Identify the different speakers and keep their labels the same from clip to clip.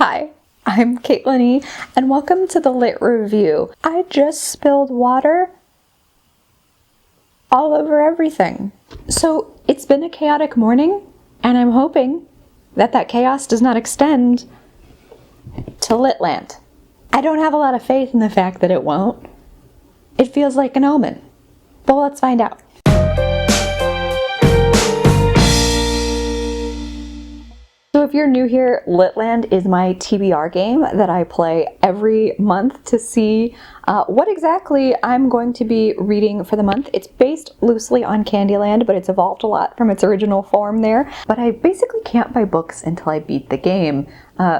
Speaker 1: Hi, I'm Caitlin E, and welcome to the Lit Review. I just spilled water all over everything. So it's been a chaotic morning, and I'm hoping that that chaos does not extend to LitLand. I don't have a lot of faith in the fact that it won't. It feels like an omen, but let's find out. So if you're new here, LitLand is my TBR game that I play every month to see what exactly I'm going to be reading for the month. It's based loosely on Candyland, but it's evolved a lot from its original form there. But I basically can't buy books until I beat the game.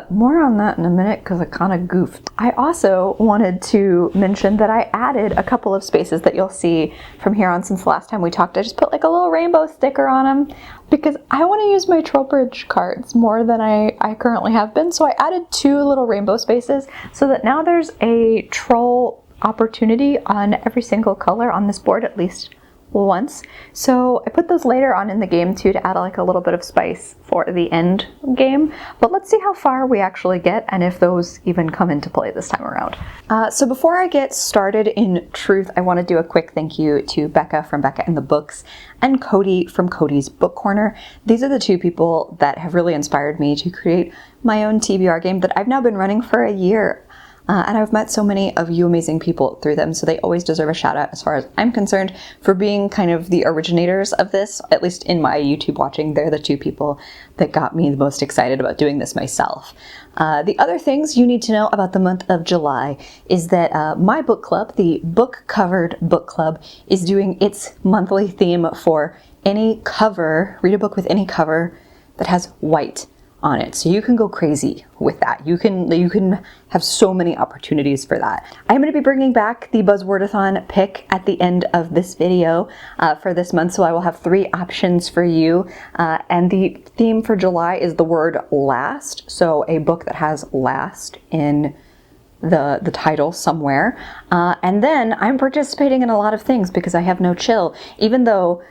Speaker 1: More on that in a minute because I kind of goofed. I also wanted to mention that I added a couple of spaces that you'll see from here on since the last time we talked. I just put like a little rainbow sticker on them because I want to use my Trowbridge cards more than I currently have been. So I added 2 little rainbow spaces so that now there's a troll opportunity on every single color on this board at least once. So I put those later on in the game too to add like a little bit of spice for the end game. But let's see how far we actually get and if those even come into play this time around. So before I get started in truth, I want to do a quick thank you to Becca from Becca and the Books and Cody from Cody's Book Corner. These are the 2 people that have really inspired me to create my own TBR game that I've now been running for a year. And I've met so many of you amazing people through them, so they always deserve a shout out as far as I'm concerned for being kind of the originators of this, at least in my YouTube watching. They're the 2 people that got me the most excited about doing this myself. The other things you need to know about the month of July is that my book club, the Book Covered Book Club, is doing its monthly theme for any cover, read a book with any cover that has white on it. So you can go crazy with that. You can have so many opportunities for that. I'm going to be bringing back the Buzzwordathon pick at the end of this video for this month. So I will have 3 options for you. And the theme for July is the word last. So a book that has last in the title somewhere. And then I'm participating in a lot of things because I have no chill. Even though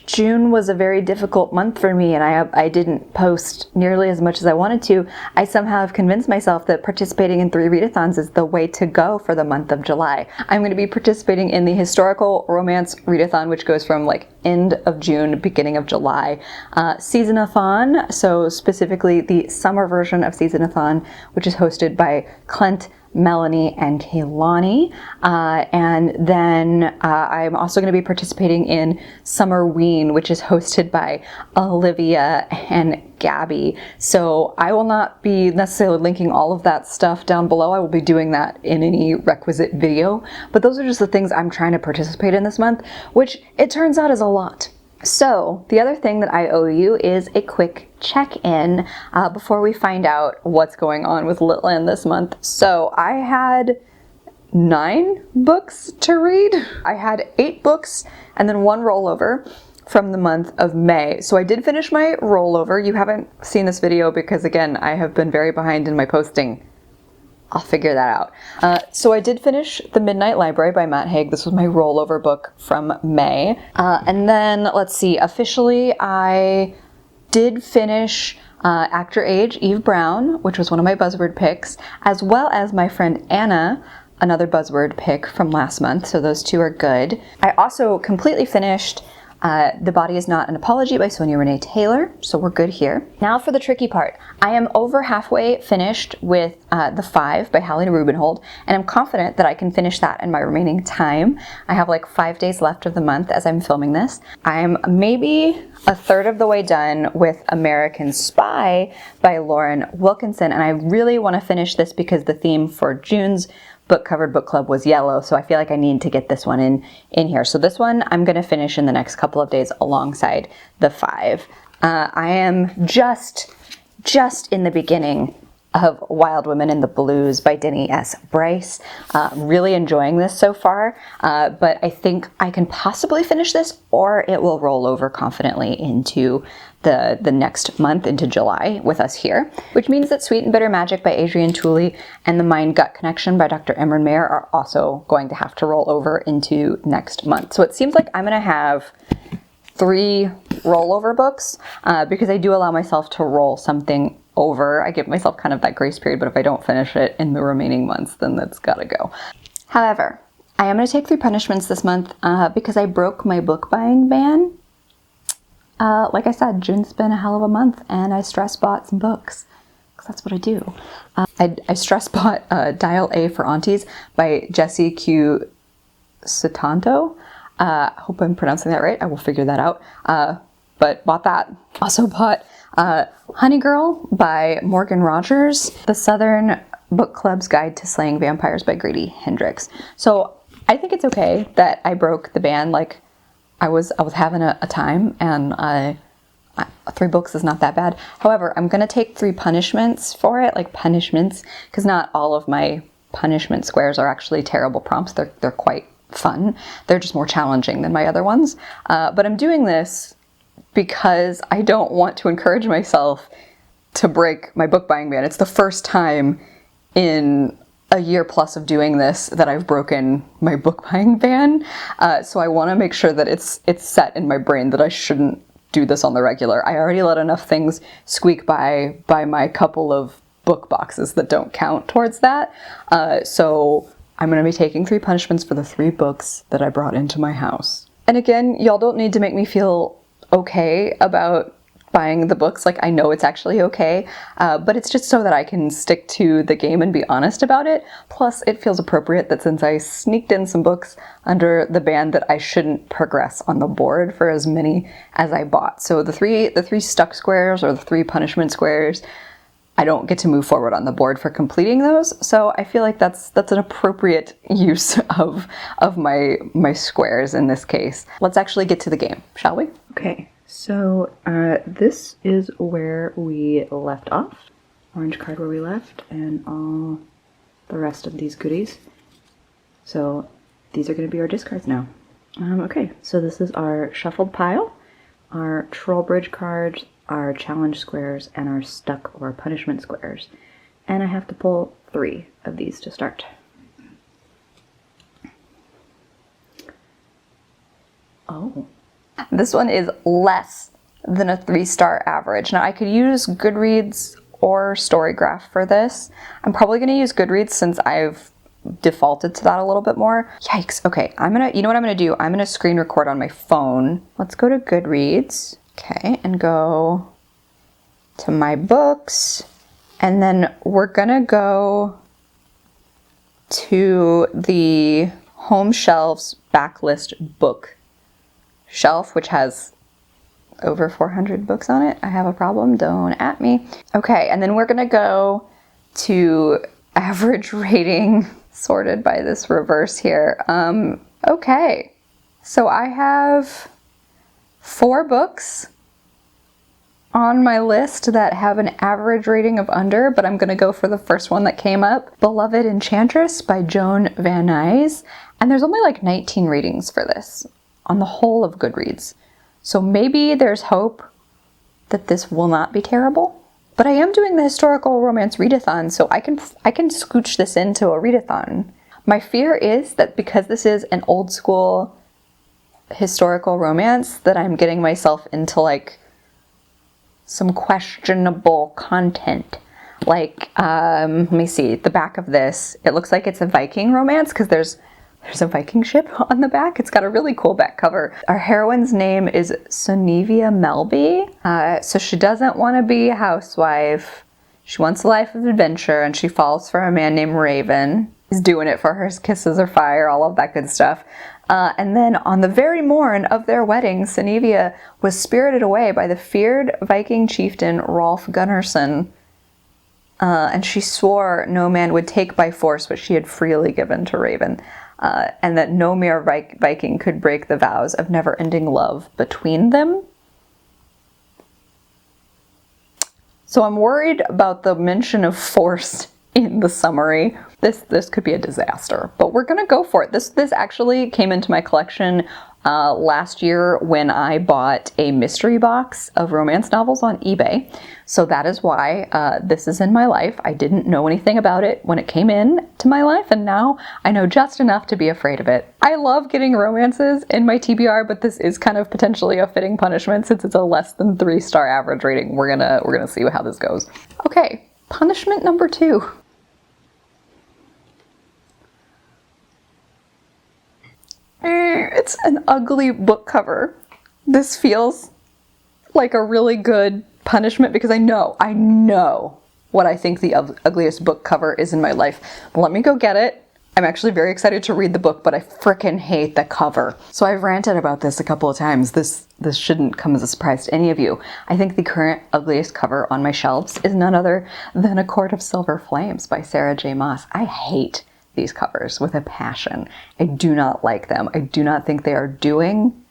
Speaker 1: June was a very difficult month for me and I didn't post nearly as much as I wanted to, I somehow have convinced myself that participating in 3 readathons is the way to go for the month of July. I'm going to be participating in the historical romance readathon, which goes from like end of June, beginning of July. Seasonathon, so specifically the summer version of Seasonathon, which is hosted by Clint, Melanie, and Kaylani. And then I'm also going to be participating in Summerween, which is hosted by Olivia and Gabby. So I will not be necessarily linking all of that stuff down below. I will be doing that in any requisite video. But those are just the things I'm trying to participate in this month, which it turns out is a lot. So the other thing that I owe you is a quick check-in before we find out what's going on with LitLand this month. So I had 9 books to read. I had 8 books and then 1 rollover from the month of May. So I did finish my rollover. You haven't seen this video because again, I have been very behind in my posting. I'll figure that out. So I did finish The Midnight Library by Matt Haig. This was my rollover book from May. And then, let's see, officially I did finish Actor Age, Eve Brown, which was one of my Buzzword picks, as well as my friend Anna, another Buzzword pick from last month. So those 2 are good. I also completely finished The Body Is Not an Apology by Sonia Renee Taylor, so we're good here. Now for the tricky part. I am over halfway finished with The 5 by Hallie Rubenhold, and I'm confident that I can finish that in my remaining time. I have like 5 days left of the month as I'm filming this. I'm maybe a third of the way done with American Spy by Lauren Wilkinson, and I really want to finish this because the theme for June's Book Covered Book Club was yellow, so I feel like I need to get this one in here. So this one I'm going to finish in the next couple of days alongside The 5. I am just in the beginning of Wild Women in the Blues by Denny S. Bryce. Really enjoying this so far, but I think I can possibly finish this or it will roll over confidently into the next month, into July with us here, which means that Sweet and Bitter Magic by Adrienne Tooley and The Mind-Gut Connection by Dr. Emran Mayer are also going to have to roll over into next month. So it seems like I'm going to have 3 rollover books because I do allow myself to roll something over. I give myself kind of that grace period, but if I don't finish it in the remaining months, then that's gotta go. However, I am gonna take 3 punishments this month because I broke my book buying ban. Like I said, June's been a hell of a month, and I stress bought some books, because that's what I do. I stress bought Dial A for Aunties by Jessie Q. Sutanto. Hope I'm pronouncing that right. I will figure that out. But bought that. Also bought Honey Girl by Morgan Rogers, The Southern Book Club's Guide to Slaying Vampires by Grady Hendrix. So I think it's okay that I broke the ban. Like, I was having a time, and 3 books is not that bad. However, I'm gonna take 3 punishments for it, like punishments, because not all of my punishment squares are actually terrible prompts. They're quite fun. They're just more challenging than my other ones. But I'm doing this because I don't want to encourage myself to break my book buying ban. It's the first time in a year plus of doing this that I've broken my book buying ban. So I want to make sure that it's set in my brain that I shouldn't do this on the regular. I already let enough things squeak by my couple of book boxes that don't count towards that. So I'm going to be taking 3 punishments for the 3 books that I brought into my house. And again, y'all don't need to make me feel okay about buying the books. Like, I know it's actually okay, but it's just so that I can stick to the game and be honest about it. Plus, it feels appropriate that since I sneaked in some books under the ban, that I shouldn't progress on the board for as many as I bought. So the three stuck squares, or the 3 punishment squares, I don't get to move forward on the board for completing those. So I feel like that's an appropriate use of my squares in this case. Let's actually get to the game, shall we? Okay. So this is where we left off. Orange card where we left, and all the rest of these goodies. So these are going to be our discards now. Okay, so this is our shuffled pile, our troll bridge cards, our challenge squares, and our stuck or punishment squares. And I have to pull 3 of these to start. Oh. This one is less than a 3-star average. Now I could use Goodreads or Storygraph for this. I'm probably going to use Goodreads since I've defaulted to that a little bit more. Yikes. Okay, you know what I'm going to do? I'm going to screen record on my phone. Let's go to Goodreads. Okay, and go to my books. And then we're going to go to the home shelves backlist book shelf, which has over 400 books on it. I have a problem, don't at me. Okay, and then we're gonna go to average rating sorted by this reverse here. Okay, so I have 4 books on my list that have an average rating of under, but I'm gonna go for the first one that came up, Beloved Enchantress by Joan Van Nuys. And there's only like 19 ratings for this on the whole of Goodreads. So maybe there's hope that this will not be terrible. But I am doing the historical romance readathon, so I can scooch this into a readathon. My fear is that because this is an old school historical romance, that I'm getting myself into like some questionable content. Like, let me see, the back of this, it looks like it's a Viking romance because there's a Viking ship on the back. It's got a really cool back cover. Our heroine's name is Sonevia Melby. So she doesn't want to be a housewife. She wants a life of adventure, and she falls for a man named Raven. He's doing it for her, his kisses are fire, all of that good stuff. And then on the very morn of their wedding, Sonevia was spirited away by the feared Viking chieftain Rolf Gunnarsson, and she swore no man would take by force what she had freely given to Raven. And that no mere Viking could break the vows of never-ending love between them. So I'm worried about the mention of force in the summary. This could be a disaster, but we're gonna go for it. This actually came into my collection last year when I bought a mystery box of romance novels on eBay. So that is why this is in my life. I didn't know anything about it when it came in to my life, and now I know just enough to be afraid of it. I love getting romances in my TBR, but this is kind of potentially a fitting punishment since it's a less than 3-star average rating. We're gonna see how this goes. Okay, punishment number 2. It's an ugly book cover. This feels like a really good punishment because I know what I think the ugliest book cover is in my life. Let me go get it. I'm actually very excited to read the book, but I frickin' hate the cover. So I've ranted about this a couple of times. This shouldn't come as a surprise to any of you. I think the current ugliest cover on my shelves is none other than A Court of Silver Flames by Sarah J. Maas. I hate these covers with a passion. I do not like them. I do not think they are doing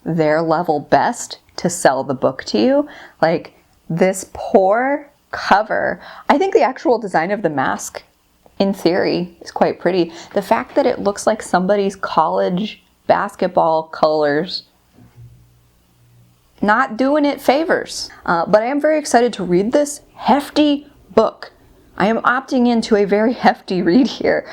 Speaker 1: their level best to sell the book to you. Like, this poor cover. I think the actual design of the mask, in theory, is quite pretty. The fact that it looks like somebody's college basketball colors, not doing it favors. But I am very excited to read this hefty book. I am opting into a very hefty read here,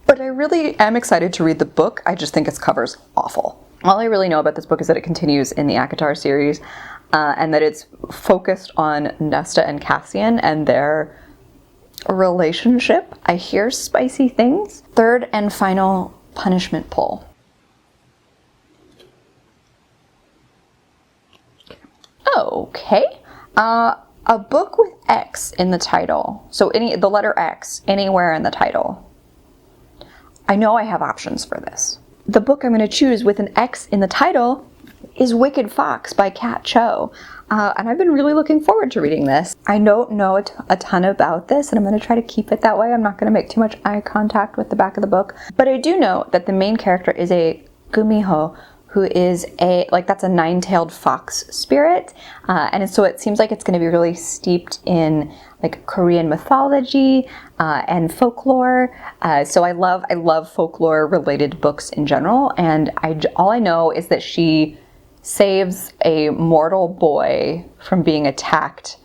Speaker 1: but I really am excited to read the book. I just think its cover's awful. All I really know about this book is that it continues in the ACOTAR series, and that it's focused on Nesta and Cassian and their relationship. I hear spicy things. Third and final punishment pull. Okay. A book with X in the title. So the letter X anywhere in the title. I know I have options for this. The book I'm going to choose with an X in the title is Wicked Fox by Kat Cho. And I've been really looking forward to reading this. I don't know a ton about this, and I'm going to try to keep it that way. I'm not going to make too much eye contact with the back of the book. But I do know that the main character is a gumiho, who is that's a 9-tailed fox spirit. And so it seems like it's going to be really steeped in like Korean mythology and folklore. So I love folklore related books in general. And all I know is that she saves a mortal boy from being attacked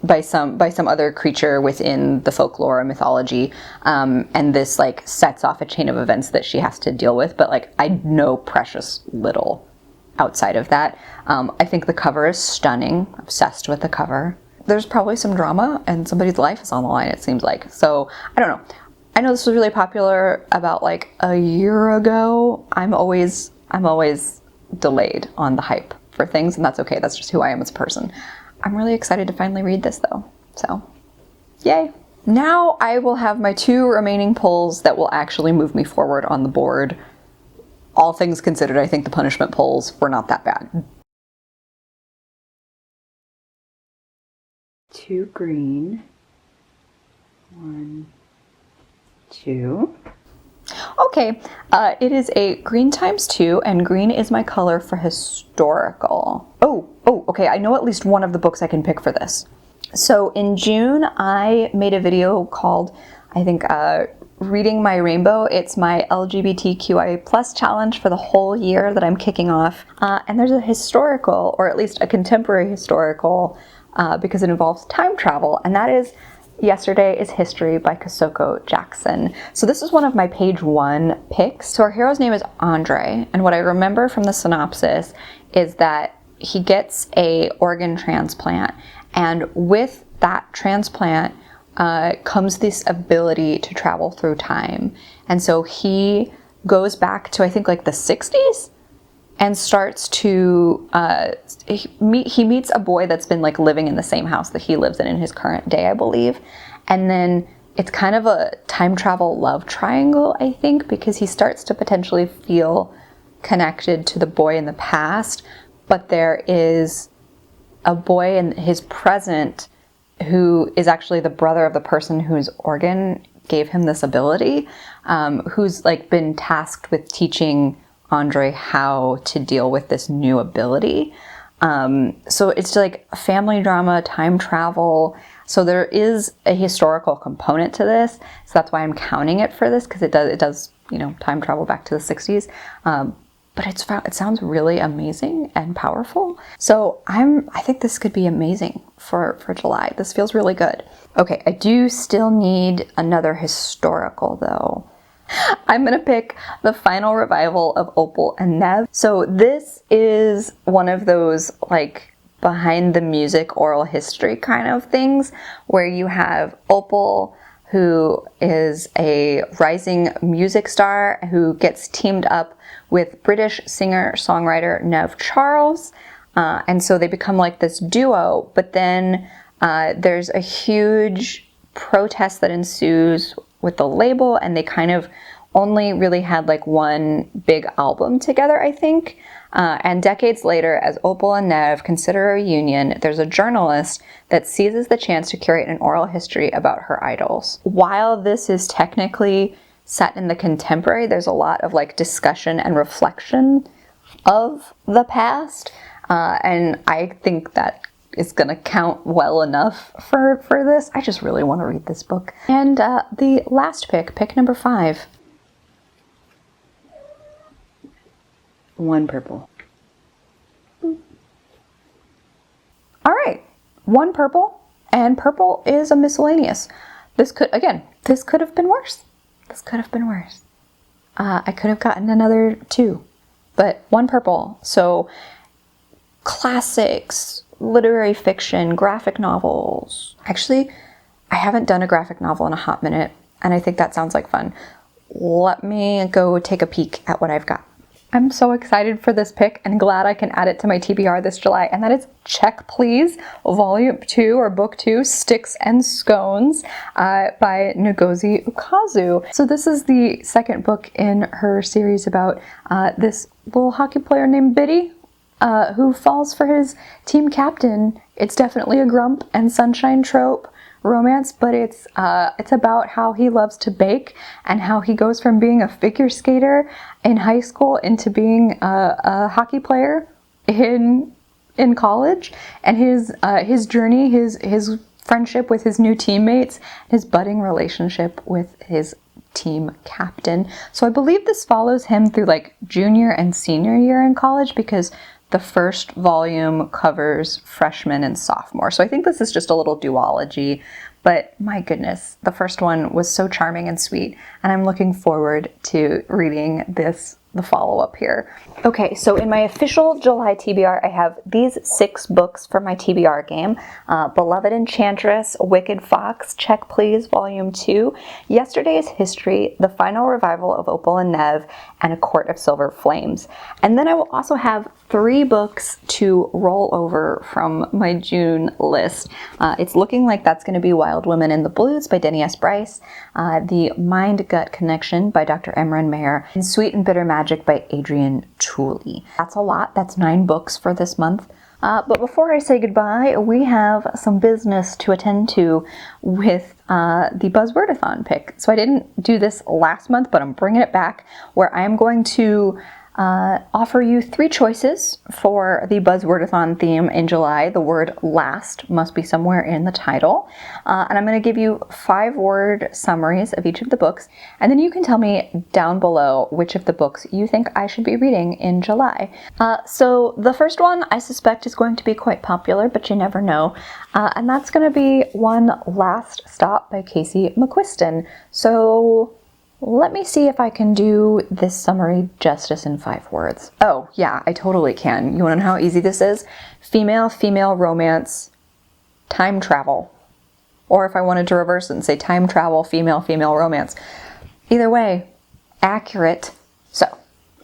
Speaker 1: by some other creature within the folklore and mythology, and this like sets off a chain of events that she has to deal with, but like I know precious little outside of that. I think the cover is stunning. Obsessed with the cover. There's probably some drama and somebody's life is on the line, it seems like. So I don't know. I know this was really popular about like a year ago. I'm always delayed on the hype for things, and that's okay. That's just who I am as a person. I'm really excited to finally read this though, so yay. Now I will have my 2 remaining pulls that will actually move me forward on the board. All things considered, I think the punishment pulls were not that bad. 2 green, 1, 2. Okay, it is a green ×2, and green is my color for historical. Oh, okay, I know at least one of the books I can pick for this. So in June, I made a video called, I think, Reading My Rainbow. It's my LGBTQIA+ challenge for the whole year that I'm kicking off. And there's a historical, or at least a contemporary historical, because it involves time travel, and that is Yesterday is History by Kosoko Jackson. So this is one of my page 1 picks. So our hero's name is Andre, and what I remember from the synopsis is that he gets a organ transplant, and with that transplant comes this ability to travel through time. And so he goes back to, I think, like the 60s and starts to, he meets a boy that's been like living in the same house that he lives in his current day, I believe. And then it's kind of a time travel love triangle, I think, because he starts to potentially feel connected to the boy in the past, but there is a boy in his present who is actually the brother of the person whose organ gave him this ability, who's like been tasked with teaching Andre how to deal with this new ability. So it's like a family drama, time travel. So there is a historical component to this. So that's why I'm counting it for this, because it does, you know, time travel back to the 60s. But but it sounds really amazing and powerful. So I think this could be amazing for July. This feels really good. Okay, I do still need another historical though. I'm gonna pick The Final Revival of Opal and Nev. So this is one of those like behind the music oral history kind of things where you have Opal, who is a rising music star who gets teamed up with British singer-songwriter Nev Charles. And so they become like this duo, but then there's a huge protest that ensues with the label, and they kind of only really had like one big album together, I think. And decades later, as Opal and Nev consider a reunion, there's a journalist that seizes the chance to curate an oral history about her idols. While this is technically set in the contemporary, there's a lot of like discussion and reflection of the past. And I think that is gonna count well enough for this. I just really want to read this book. And the last pick number 5. One purple. All right, one purple, and purple is a miscellaneous. This could have been worse. This could have been worse. I could have gotten another 2, but one purple. So classics, literary fiction, graphic novels. Actually, I haven't done a graphic novel in a hot minute, and I think that sounds like fun. Let me go take a peek at what I've got. I'm so excited for this pick and glad I can add it to my TBR this July, and that is Check Please, Volume 2 or Book 2, Sticks and Scones by Ngozi Ukazu. So this is the second book in her series about this little hockey player named Biddy who falls for his team captain. It's definitely a grump and sunshine trope romance, but it's about how he loves to bake and how he goes from being a figure skater in high school into being a hockey player in college, and his journey, his friendship with his new teammates, his budding relationship with his team captain. So I believe this follows him through like junior and senior year in college, because the first volume covers freshman and sophomore. So I think this is just a little duology, but my goodness, the first one was so charming and sweet, and I'm looking forward to reading the follow-up here. Okay, so in my official July TBR, I have these 6 books for my TBR game. Beloved Enchantress, Wicked Fox, Check Please, Volume 2, Yesterday's History, The Final Revival of Opal and Nev, and A Court of Silver Flames. And then I will also have 3 books to roll over from my June list. It's looking like that's going to be Wild Women in the Blues by Denny S. Bryce, The Mind-Gut Connection by Dr. Emran Mayer, and Sweet and Bitter Magic by Adrian Tooley. That's a lot. That's 9 books for this month. But before I say goodbye, we have some business to attend to with the Buzzwordathon pick. So I didn't do this last month, but I'm bringing it back, where I am going to offer you 3 choices for the Buzzwordathon theme in July. The word last must be somewhere in the title. And I'm going to give you 5-word summaries of each of the books, and then you can tell me down below which of the books you think I should be reading in July. So the first one I suspect is going to be quite popular, but you never know. And that's going to be One Last Stop by Casey McQuiston. So let me see if I can do this summary justice in 5 words. Oh, yeah, I totally can. You want to know how easy this is? Female romance, time travel. Or if I wanted to reverse it and say time travel, female romance. Either way, accurate. So,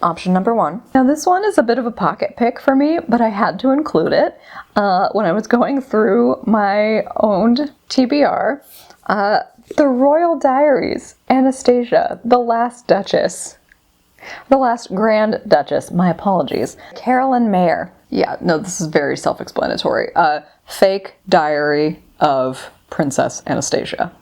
Speaker 1: option number 1. Now this one is a bit of a pocket pick for me, but I had to include it when I was going through my owned TBR. The Royal Diaries, Anastasia, The Last Duchess. The Last Grand Duchess, my apologies. Carolyn Mayer. Yeah, no, this is very self-explanatory. Fake Diary of Princess Anastasia.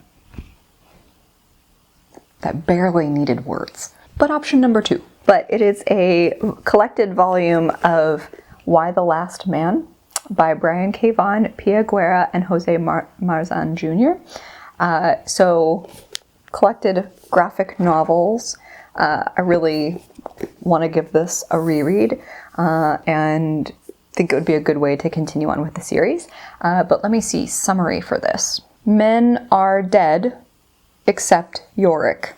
Speaker 1: That barely needed words. But option number 2. But it is a collected volume of Why the Last Man by Brian K. Vaughan, Pia Guerra, and Jose Marzan Jr. So collected graphic novels. I really want to give this a reread and think it would be a good way to continue on with the series. But let me see, summary for this. Men are dead, except Yorick.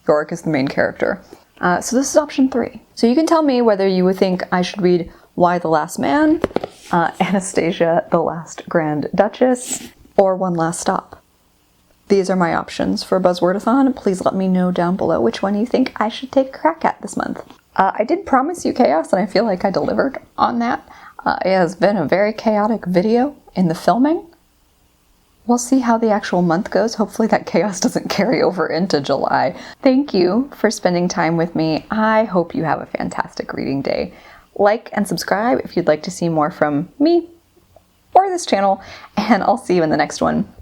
Speaker 1: Yorick is the main character. So this is option 3. So you can tell me whether you would think I should read Why the Last Man, Anastasia, the Last Grand Duchess, or One Last Stop. These are my options for Buzzwordathon. Please let me know down below which one you think I should take a crack at this month. I did promise you chaos, and I feel like I delivered on that. It has been a very chaotic video in the filming. We'll see how the actual month goes. Hopefully that chaos doesn't carry over into July. Thank you for spending time with me. I hope you have a fantastic reading day. Like and subscribe if you'd like to see more from me or this channel, and I'll see you in the next one.